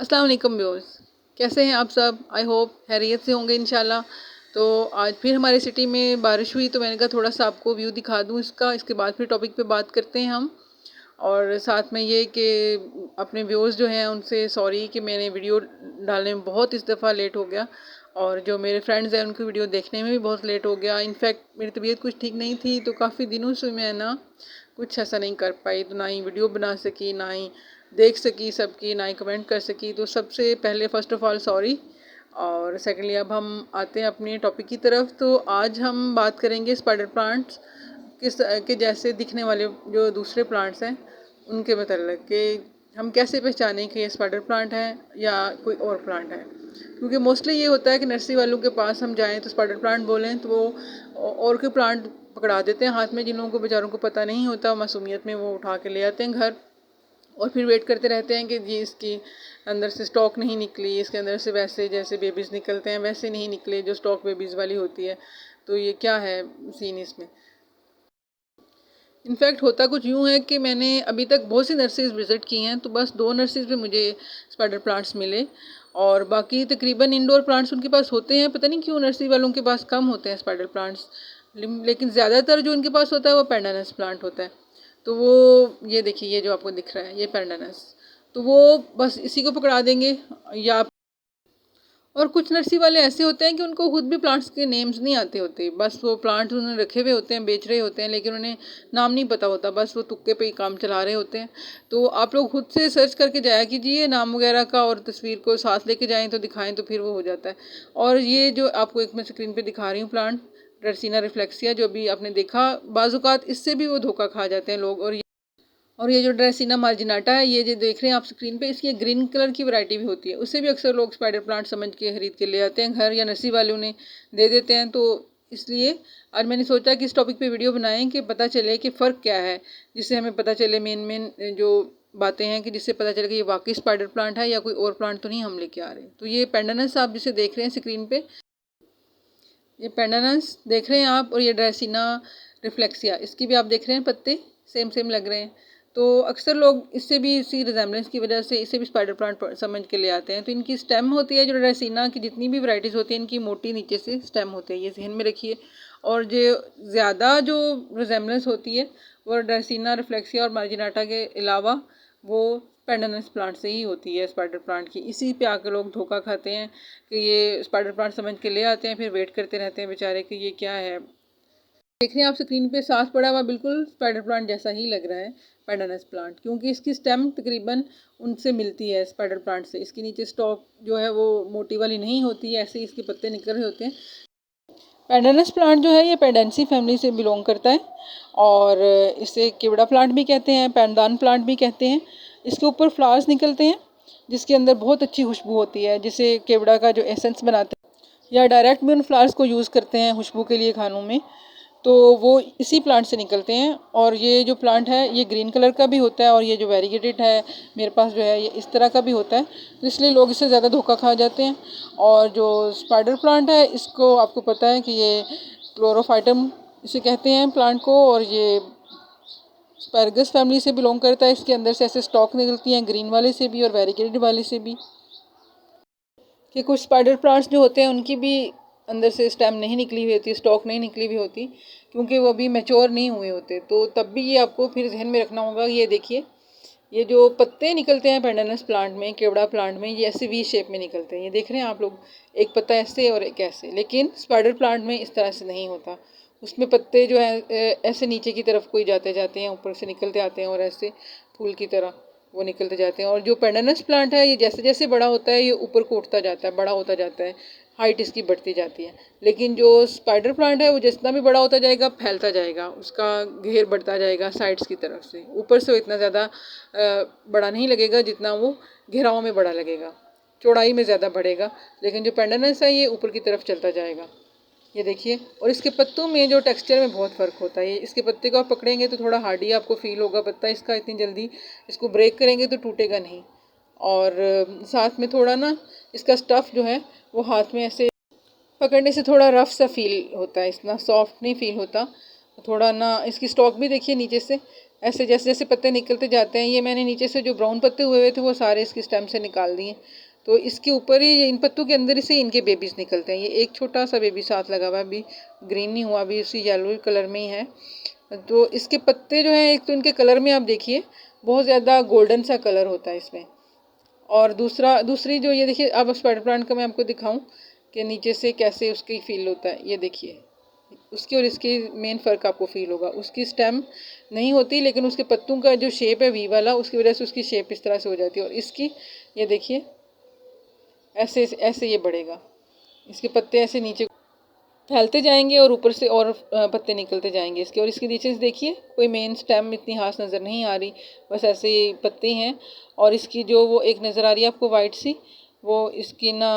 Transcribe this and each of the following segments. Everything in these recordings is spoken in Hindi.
अस्सलाम वालेकुम व्यूअर्स, कैसे हैं आप सब। आई होप खैरियत से होंगे इंशाल्लाह। तो आज फिर हमारे सिटी में बारिश हुई तो मैंने कहा थोड़ा सा आपको व्यू दिखा दूँ इसका। इसके बाद फिर टॉपिक पे बात करते हैं हम। और साथ में ये कि अपने व्यूअर्स जो हैं उनसे सॉरी कि मैंने वीडियो डालने में बहुत इस दफ़ा लेट हो गया। और जो मेरे फ्रेंड्स हैं उनकी वीडियो देखने में भी बहुत लेट हो गया। इनफैक्ट मेरी तबीयत कुछ ठीक नहीं थी तो काफ़ी दिनों से मैं ना कुछ ऐसा नहीं कर पाई, तो ना ही वीडियो बना सकी, ना ही देख सकी सबकी, ना ही कमेंट कर सकी। तो सबसे पहले फ़र्स्ट ऑफ़ ऑल सॉरी। और सेकेंडली अब हम आते हैं अपने टॉपिक की तरफ। तो आज हम बात करेंगे स्पाइडर प्लांट्स किस के जैसे दिखने वाले जो दूसरे प्लांट्स हैं उनके मतलब कि हम कैसे पहचानें कि ये स्पाइडर प्लांट है या कोई और प्लांट है। क्योंकि मोस्टली ये होता है कि नर्सरी वालों के पास हम जाएं तो स्पाइडर प्लांट बोलें तो वो और कोई प्लांट पकड़ा देते हैं हाथ में, जिन लोगों को बेचारों को पता नहीं होता, मासूमियत में वो उठा के ले आते हैं घर। और फिर वेट करते रहते हैं कि जी इसकी अंदर से स्टॉक नहीं निकली, इसके अंदर से वैसे जैसे बेबीज़ निकलते हैं वैसे नहीं निकले जो स्टॉक बेबीज़ वाली होती है। तो ये क्या है सीन इसमें। इनफैक्ट होता कुछ यूँ है कि मैंने अभी तक बहुत सी नर्सरीज विज़िट की हैं, तो बस 2 नर्सरीज में मुझे स्पाइडर प्लांट्स मिले। और बाकी तकरीबन इंडोर प्लांट्स उनके पास होते हैं, पता नहीं क्यों नर्सरी वालों के पास कम होते हैं स्पाइडर प्लांट्स। लेकिन ज़्यादातर जो उनके पास होता है वो पेंडानस प्लांट होता है। तो वो ये देखिए, ये जो आपको दिख रहा है ये पेंडानस, तो वो बस इसी को पकड़ा देंगे। या और कुछ नर्सरी वाले ऐसे होते हैं कि उनको खुद भी प्लांट्स के नेम्स नहीं आते होते, बस वो प्लांट्स उन्होंने रखे हुए होते हैं, बेच रहे होते हैं, लेकिन उन्हें नाम नहीं पता होता, बस वो तुक्के पे ही काम चला रहे होते हैं। तो आप लोग खुद से सर्च करके जाया कीजिए नाम वगैरह का, और तस्वीर को साथ लेके जाएं तो दिखाएं तो फिर वो हो जाता है। और ये जो आपको एक मैं स्क्रीन पर दिखा रही हूँ प्लांट, ड्रेसिना रिफ्लेक्सिया, जो भी आपने देखा, बाजुकात इससे भी वो धोखा खा जाते हैं लोग। और ये जो ड्रेसिना मार्जिनाटा है, ये जो देख रहे हैं आप स्क्रीन पे, इसकी ग्रीन कलर की वैरायटी भी होती है, उससे भी अक्सर लोग स्पाइडर प्लांट समझ के खरीद के ले आते हैं घर, या नर्सरी वाले उन्हें दे देते हैं। तो इसलिए आज मैंने सोचा कि इस टॉपिक पे वीडियो बनाएं कि पता चले कि फ़र्क क्या है, जिससे हमें पता चले मेन मेन जो बातें हैं, कि जिससे पता चले कि ये वाकई स्पाइडर प्लांट है या कोई और प्लांट तो नहीं हम लेके आ रहे। तो ये पेंडानस आप जिसे देख रहे हैं स्क्रीन पे, ये पेंडानस देख रहे हैं आप, और ये ड्रेसिना रिफ्लेक्सिया, इसकी भी आप देख रहे हैं पत्ते सेम सेम लग रहे हैं। तो अक्सर लोग इससे भी, इसी रिजेम्बलेंस की वजह से इसे भी स्पाइडर प्लांट समझ के ले आते हैं। तो इनकी स्टेम होती है, जो ड्रेसिना की जितनी भी वैरायटीज़ होती हैं इनकी मोटी नीचे से स्टेम होती है, ये जहन में रखिए। और जो ज़्यादा जो रिजेम्बलेंस होती है वो ड्रेसिना रिफ्लेक्सिया और मार्जिनाटा के अलावा वो पेंडानस प्लांट से ही होती है, स्पाइडर प्लांट की। इसी पे आकर लोग धोखा खाते हैं कि ये स्पाइडर प्लांट समझ के ले आते हैं, फिर वेट करते रहते हैं बेचारे कि ये क्या है। देख रहे हैं आप स्क्रीन पे, साफ पड़ा हुआ बिल्कुल स्पाइडर प्लांट जैसा ही लग रहा है पेंडानस प्लांट, क्योंकि इसकी स्टेम तकरीबन उनसे मिलती है स्पाइडर प्लांट से। इसके नीचे स्टॉक जो है वो मोटी वाली नहीं होती है, ऐसे ही इसके पत्ते निकल रहे होते हैं। पेंडानस प्लांट जो है ये पेंडेंसी फैमिली से बिलोंग करता है, और इसे केवड़ा प्लांट भी कहते हैं, पैनदान प्लांट भी कहते हैं। इसके ऊपर फ्लावर्स निकलते हैं जिसके अंदर बहुत अच्छी खुशबू होती है, जिसे केवड़ा का जो एसेंस बनाते हैं, या डायरेक्ट भी उन फ्लावर्स को यूज़ करते हैं खुशबू के लिए खानों में, तो वो इसी प्लांट से निकलते हैं। और ये जो प्लांट है ये ग्रीन कलर का भी होता है, और ये जो वेरीगेटेड है मेरे पास जो है ये इस तरह का भी होता है, तो इसलिए लोग इससे ज़्यादा धोखा खा जाते हैं। और जो स्पाइडर प्लांट है इसको आपको पता है कि ये क्लोरोफाइटम इसे कहते हैं प्लांट को, और ये स्पैरगस फैमिली से बिलोंग करता है। इसके अंदर से ऐसे स्टॉक निकलती हैं ग्रीन वाले से भी और वेरीगेटेड वाले से भी, कि कुछ स्पाइडर प्लांट्स जो होते हैं उनकी भी अंदर से स्टेम नहीं निकली हुई होती, स्टॉक नहीं निकली हुई होती, क्योंकि वो अभी मैच्योर नहीं हुए होते। तो तब भी ये आपको फिर ध्यान में रखना होगा। ये देखिए, ये जो पत्ते निकलते हैं पेंडानस प्लांट में, केवड़ा प्लांट में, ये ऐसे वी शेप में निकलते हैं। ये देख रहे हैं आप लोग, एक पत्ता ऐसे और एक ऐसे। लेकिन स्पाइडर प्लांट में इस तरह से नहीं होता, उसमें पत्ते जो है ऐसे नीचे की तरफ कोई जाते जाते हैं, ऊपर से निकलते आते हैं, और ऐसे फूल की तरह वो निकलते जाते हैं। और जो पेंडानस प्लांट है ये जैसे जैसे बड़ा होता है ये ऊपर को उठता जाता है, बड़ा होता जाता है, हाइट इसकी बढ़ती जाती है। लेकिन जो स्पाइडर प्लांट है वो जितना भी बड़ा होता जाएगा फैलता जाएगा, उसका घेर बढ़ता जाएगा साइड्स की तरफ से। ऊपर से वो इतना ज़्यादा बड़ा नहीं लगेगा जितना वो घेराव में बड़ा लगेगा, चौड़ाई में ज़्यादा बढ़ेगा। लेकिन जो पेंडानस है ये ऊपर की तरफ चलता जाएगा। ये देखिए, और इसके पत्तों में जो टेक्सचर में बहुत फ़र्क होता है। ये इसके पत्ते को आप पकड़ेंगे तो थोड़ा हार्डी आपको फील होगा पत्ता इसका, इतनी जल्दी इसको ब्रेक करेंगे तो टूटेगा नहीं। और साथ में थोड़ा ना इसका स्टफ़ जो है वो हाथ में ऐसे पकड़ने से थोड़ा रफ सा फील होता है, इतना सॉफ्ट नहीं फील होता। थोड़ा ना इसकी स्टॉक भी देखिए नीचे से ऐसे जैसे जैसे पत्ते निकलते जाते हैं, ये मैंने नीचे से जो ब्राउन पत्ते हुए हुए थे वो सारे इसकी स्टेम से निकाल दिए। तो इसके ऊपर ही इन पत्तों के अंदर ही से इनके बेबीज निकलते हैं। ये एक छोटा सा बेबी साथ लगा हुआ है, अभी ग्रीन नहीं हुआ, अभी इसी येलो कलर में ही है। तो इसके पत्ते जो हैं, एक तो इनके कलर में आप देखिए बहुत ज़्यादा गोल्डन सा कलर होता है इसमें। और दूसरी जो ये देखिए, अब स्पाइडर प्लांट का मैं आपको दिखाऊं कि नीचे से कैसे उसकी फील होता है। ये देखिए, उसकी और इसकी मेन फ़र्क आपको फील होगा। उसकी स्टेम नहीं होती, लेकिन उसके पत्तों का जो शेप है वी वाला, उसकी वजह से उसकी शेप इस तरह से हो जाती है। और इसकी ये देखिए, ऐसे ऐसे ये बढ़ेगा, इसके पत्ते ऐसे नीचे फैलते जाएंगे और ऊपर से और पत्ते निकलते जाएंगे इसके। और इसके नीचे से देखिए कोई मेन स्टेम इतनी खास नज़र नहीं आ रही, बस ऐसे पत्ते हैं। और इसकी जो वो एक नज़र आ रही है आपको वाइट सी, वो इसकी ना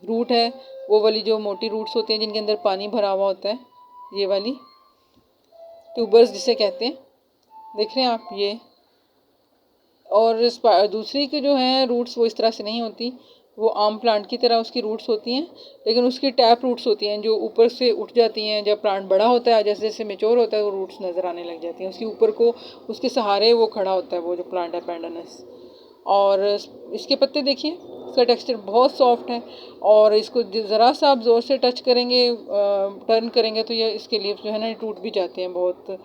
रूट है, वो वाली जो मोटी रूट्स होती हैं जिनके अंदर पानी भरा हुआ होता है, ये वाली ट्यूबर्स जिसे कहते हैं, देख रहे हैं आप ये। और दूसरी की जो है रूट्स वो इस तरह से नहीं होती, वो आम प्लांट की तरह उसकी रूट्स होती हैं, लेकिन उसकी टैप रूट्स होती हैं जो ऊपर से उठ जाती हैं। जब प्लांट बड़ा होता है, जैसे जैसे मेच्योर होता है, वो रूट्स नज़र आने लग जाती हैं उसके ऊपर को, उसके सहारे वो खड़ा होता है वो जो प्लांट है पैंडानस। और इसके पत्ते देखिए, इसका टेक्सचर बहुत सॉफ्ट है। और इसको ज़रा सा आप ज़ोर से टच करेंगे, टर्न करेंगे, तो ये इसके लीव्स जो है ना टूट भी जाते हैं बहुत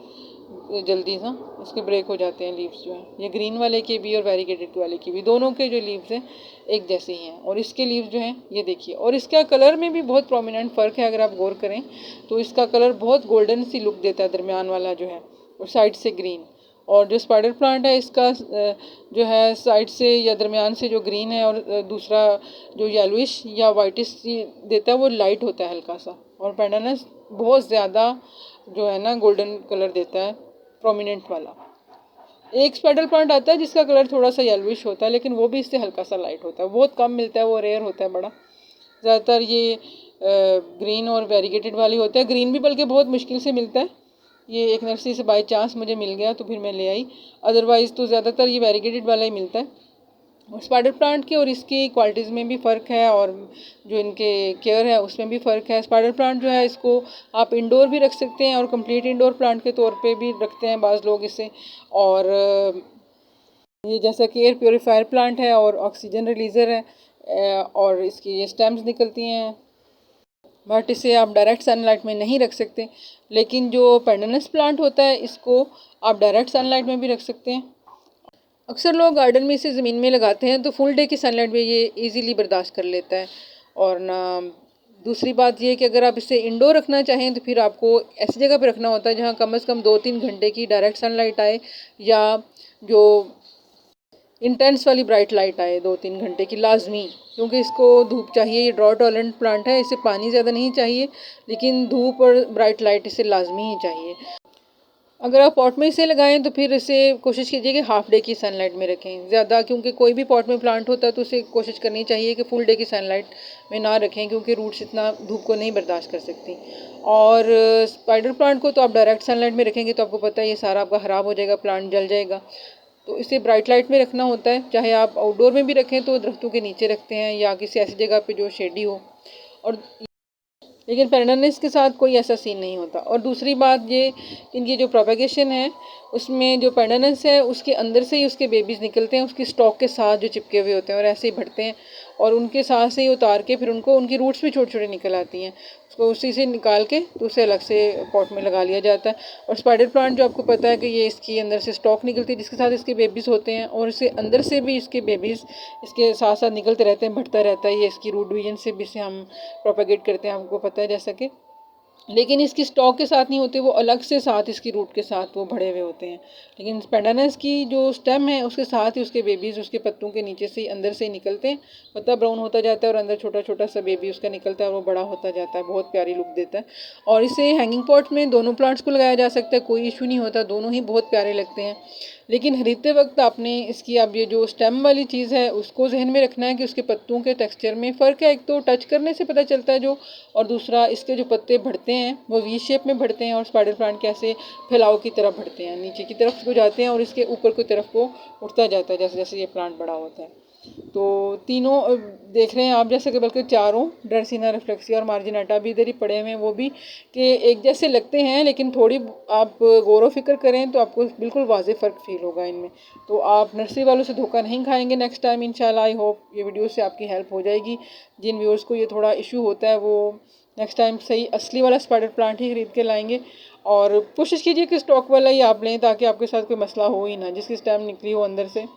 जल्दी सा, इसके ब्रेक हो जाते हैं लीव्स जो हैं। ये ग्रीन वाले के भी और वेरीगेटेड वाले की भी, दोनों के जो लीव्स हैं एक जैसे ही हैं। और इसके लीव्स जो हैं ये देखिए, और इसका कलर में भी बहुत प्रोमिनेंट फ़र्क है। अगर आप गौर करें तो इसका कलर बहुत गोल्डन सी लुक देता है, दरमियान वाला जो है, और साइड से ग्रीन। और जो स्पाइडर प्लांट है इसका जो है साइड से या दरमियान से जो ग्रीन है, और दूसरा जो येलोइश या वाइटिश देता है वो लाइट होता है हल्का सा। और पैंडानस बहुत ज़्यादा जो है ना गोल्डन कलर देता है, प्रोमिनेंट वाला। एक स्पाइडर प्लांट आता है जिसका कलर थोड़ा सा येलोइश होता है, लेकिन वो भी इससे हल्का सा लाइट होता है, बहुत कम मिलता है, वो रेयर होता है बड़ा। ज़्यादातर ये ग्रीन और वेरीगेटेड वाली होते हैं, ग्रीन भी बल्कि बहुत मुश्किल से मिलता है। ये एक नर्सरी से बाई चांस मुझे मिल गया तो फिर मैं ले आई, अदरवाइज़ तो ज़्यादातर ये वेरीगेटेड वाला ही मिलता है। स्पाइडर प्लांट की और इसकी क्वालिटीज़ में भी फ़र्क है, और जो इनके केयर है उसमें भी फ़र्क है। स्पाइडर प्लांट जो है इसको आप इंडोर भी रख सकते हैं, और कंप्लीट इंडोर प्लांट के तौर पे भी रखते हैं बाज़ लोग इसे। और ये जैसा कि एयर प्योरीफायर प्लांट है और ऑक्सीजन रिलीज़र है, और इसकी ये स्टेम्स निकलती हैं, बट इसे आप डायरेक्ट सनलाइट में नहीं रख सकते। लेकिन जो पैंडानस प्लांट होता है इसको आप डायरेक्ट सनलाइट में भी रख सकते हैं। अक्सर लोग गार्डन में इसे ज़मीन में लगाते हैं तो फुल डे की सनलाइट में ये इजीली बर्दाश्त कर लेता है। और ना दूसरी बात ये कि अगर आप इसे इंडोर रखना चाहें तो फिर आपको ऐसी जगह पर रखना होता है जहाँ कम से कम 2-3 घंटे की डायरेक्ट सनलाइट आए, या जो इंटेंस वाली ब्राइट लाइट आए 2-3 घंटे की लाजमी, क्योंकि इसको धूप चाहिए। ये ड्रॉट टॉलरेंट प्लांट है, इसे पानी ज़्यादा नहीं चाहिए, लेकिन धूप और ब्राइट लाइट इसे लाजमी ही चाहिए। अगर आप पॉट में इसे लगाएं तो फिर इसे कोशिश कीजिए कि हाफ डे की सनलाइट में रखें ज़्यादा, क्योंकि कोई भी पॉट में प्लांट होता है तो उसे कोशिश करनी चाहिए कि फुल डे की सनलाइट में ना रखें, क्योंकि रूट्स इतना धूप को नहीं बर्दाश्त कर सकती। और स्पाइडर प्लांट को तो आप डायरेक्ट सनलाइट में रखेंगे तो आपको पता है ये सारा आपका ख़राब हो जाएगा, प्लांट जल जाएगा। तो इसे ब्राइट लाइट में रखना होता है, चाहे आप आउटडोर में भी रखें तो दरख्तों के नीचे रखते हैं या किसी ऐसी जगह पे जो शेडी हो। और लेकिन पैंडानस के साथ कोई ऐसा सीन नहीं होता। और दूसरी बात ये, इनकी जो प्रोपेगेशन है उसमें जो पैंडानस है उसके अंदर से ही उसके बेबीज़ निकलते हैं, उसकी स्टॉक के साथ जो चिपके हुए होते हैं, और ऐसे ही बढ़ते हैं, और उनके साथ से ही उतार के फिर उनको उनकी रूट्स भी छोटी छोटी निकल आती हैं, उसको उसी से निकाल के तो उसे अलग से पॉट में लगा लिया जाता है। और स्पाइडर प्लांट जो आपको पता है कि ये इसकी अंदर से स्टॉक निकलती है जिसके साथ इसके बेबीज़ होते हैं, और इसके अंदर से भी इसके बेबीज़ इसके साथ साथ निकलते रहते हैं, बढ़ता रहता है। ये इसकी रूट डिवीजन से भी इसे हम प्रोपेगेट करते हैं, आपको पता है जैसा कि। लेकिन इसकी स्टॉक के साथ नहीं होते, वो अलग से साथ इसकी रूट के साथ वो भरे हुए होते हैं। लेकिन पैंडानस की जो स्टेम है उसके साथ ही उसके बेबीज़ उसके पत्तों के नीचे से अंदर से ही निकलते हैं, पत्ता ब्राउन होता जाता है और अंदर छोटा छोटा सा बेबी उसका निकलता है और वो बड़ा होता जाता है, बहुत प्यारी लुक देता है। और इसे हैंगिंग पॉट में दोनों प्लांट्स को लगाया जा सकता है, कोई इशू नहीं होता, दोनों ही बहुत प्यारे लगते हैं। लेकिन खरीदते वक्त आपने इसकी अब ये जो स्टेम वाली चीज़ है उसको जहन में रखना है कि उसके पत्तों के टेक्सचर में फ़र्क है। एक तो टच करने से पता चलता है जो, और दूसरा इसके जो पत्ते बढ़ते हैं वो वी शेप में बढ़ते हैं, और स्पाइडर प्लांट के ऐसे फैलाव की तरफ बढ़ते हैं, नीचे की तरफ को जाते हैं और इसके ऊपर की तरफ को उठता जाता है जैसे जैसे ये प्लांट बड़ा होता है। तो तीनों देख रहे हैं आप, जैसे कि बल्कि चारों ड्रेसिना, रिफ्लेक्सिया और मार्जिनाटा भी इधर ही पड़े हुए हैं, वो भी कि एक जैसे लगते हैं, लेकिन थोड़ी आप गौर फिक्र करें तो आपको बिल्कुल वाज़े फ़र्क फील होगा इनमें। तो आप नर्सरी वालों से धोखा नहीं खाएंगे नेक्स्ट टाइम इंशाल्लाह। आई होप ये वीडियो से आपकी हेल्प हो जाएगी। जिन व्यूअर्स को ये थोड़ा इशू होता है वो नेक्स्ट टाइम सही असली वाला स्पाइडर प्लांट ही खरीद के लाएंगे, और कोशिश कीजिए कि स्टॉक वाला ही आप लें, ताकि आपके साथ कोई मसला हो ही ना, जिसकी स्टेम निकली हो अंदर से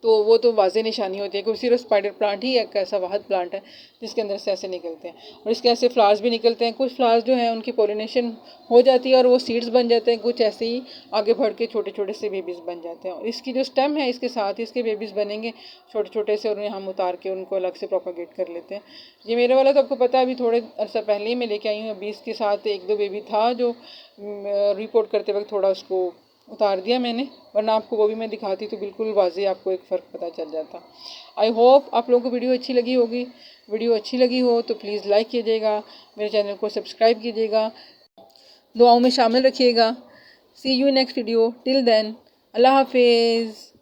तो वो तो वाज़ेह निशानी होती है कि सिर्फ स्पाइडर प्लांट ही एक ऐसा वाहद प्लांट है जिसके अंदर से ऐसे निकलते हैं। और इसके ऐसे फ्लावर्स भी निकलते हैं, कुछ फ्लावर्स जो हैं उनकी पोलिनेशन हो जाती है और वो सीड्स बन जाते हैं, कुछ ऐसे ही आगे बढ़ के छोटे छोटे से बेबीज़ बन जाते हैं। और इसकी जो स्टेम है इसके साथ ही इसके बेबीज़ बनेंगे छोटे छोटे से, और उन्हें हम उतार के उनको अलग से प्रोपागेट कर लेते हैं। ये मेरे वाला तो आपको पता है, अभी थोड़े अर्सा पहले ही मैं लेके आई हूँ। अभी इसके साथ एक दो बेबी था जो रिपोर्ट करते वक्त थोड़ा उसको उतार दिया मैंने, वरना आपको वो भी मैं दिखाती तो बिल्कुल वाज़ेह आपको एक फ़र्क पता चल जाता। आई होप आप लोगों को वीडियो अच्छी लगी होगी। वीडियो अच्छी लगी हो तो प्लीज़ लाइक कीजिएगा, मेरे चैनल को सब्सक्राइब कीजिएगा, दुआओं में शामिल रखिएगा। See you next video, till then अल्लाह हाफिज़।